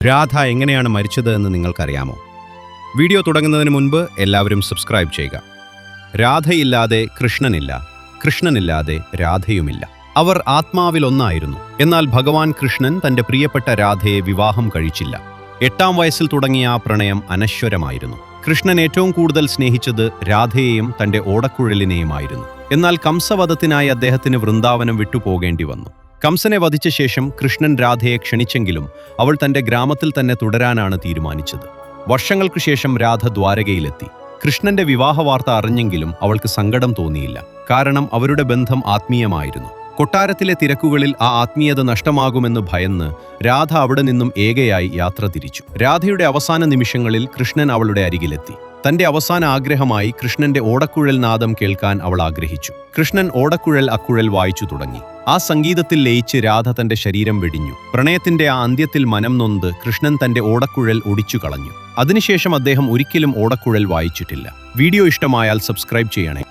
രാധ എങ്ങനെയാണ് മരിച്ചത് എന്ന് നിങ്ങൾക്കറിയാമോ? വീഡിയോ തുടങ്ങുന്നതിന് മുൻപ് എല്ലാവരും സബ്സ്ക്രൈബ് ചെയ്യുക. രാധയില്ലാതെ കൃഷ്ണനില്ല, കൃഷ്ണനില്ലാതെ രാധയുമില്ല. അവർ ആത്മാവിൽ ഒന്നായിരുന്നു. എന്നാൽ ഭഗവാൻ കൃഷ്ണൻ തന്റെ പ്രിയപ്പെട്ട രാധയെ വിവാഹം കഴിച്ചില്ല. 8-ാം വയസ്സിൽ തുടങ്ങിയ ആ പ്രണയം അനശ്വരമായിരുന്നു. കൃഷ്ണൻ ഏറ്റവും കൂടുതൽ സ്നേഹിച്ചത് രാധയെയും തന്റെ ഓടക്കുഴലിനെയുമായിരുന്നു. എന്നാൽ കംസവധത്തിനായി അദ്ദേഹത്തിന് വൃന്ദാവനം വിട്ടുപോകേണ്ടി വന്നു. കംസനെ വധിച്ച ശേഷം കൃഷ്ണൻ രാധയെ ക്ഷണിച്ചെങ്കിലും അവൾ തന്റെ ഗ്രാമത്തിൽ തന്നെ തുടരാനാണ് തീരുമാനിച്ചത്. വർഷങ്ങൾക്കു ശേഷം രാധ ദ്വാരകയിലെത്തി. കൃഷ്ണന്റെ വിവാഹ വാർത്ത അറിഞ്ഞെങ്കിലും അവൾക്ക് സങ്കടം തോന്നിയില്ല. കാരണം അവരുടെ ബന്ധം ആത്മീയമായിരുന്നു. കൊട്ടാരത്തിലെ തിരക്കുകളിൽ ആ ആത്മീയത നഷ്ടമാകുമെന്ന് ഭയന്ന് രാധ അവിടെ നിന്നും ഏകയായി യാത്ര തിരിച്ചു. രാധയുടെ അവസാന നിമിഷങ്ങളിൽ കൃഷ്ണൻ അവളുടെ അരികിലെത്തി. തന്റെ അവസാന ആഗ്രഹമായി കൃഷ്ണന്റെ ഓടക്കുഴൽ നാദം കേൾക്കാൻ അവൾ ആഗ്രഹിച്ചു. കൃഷ്ണൻ ഓടക്കുഴൽ അക്കുഴൽ വായിച്ചു തുടങ്ങി. ആ സംഗീതത്തിൽ ലയിച്ച് രാധ തന്റെ ശരീരം വെടിഞ്ഞു. പ്രണയത്തിന്റെ ആ അന്ത്യത്തിൽ മനം നൊന്ത് കൃഷ്ണൻ തന്റെ ഓടക്കുഴൽ ഒടിച്ചു കളഞ്ഞു. അതിനുശേഷം അദ്ദേഹം ഒരിക്കലും ഓടക്കുഴൽ വായിച്ചിട്ടില്ല. വീഡിയോ ഇഷ്ടമായാൽ സബ്സ്ക്രൈബ് ചെയ്യണേ.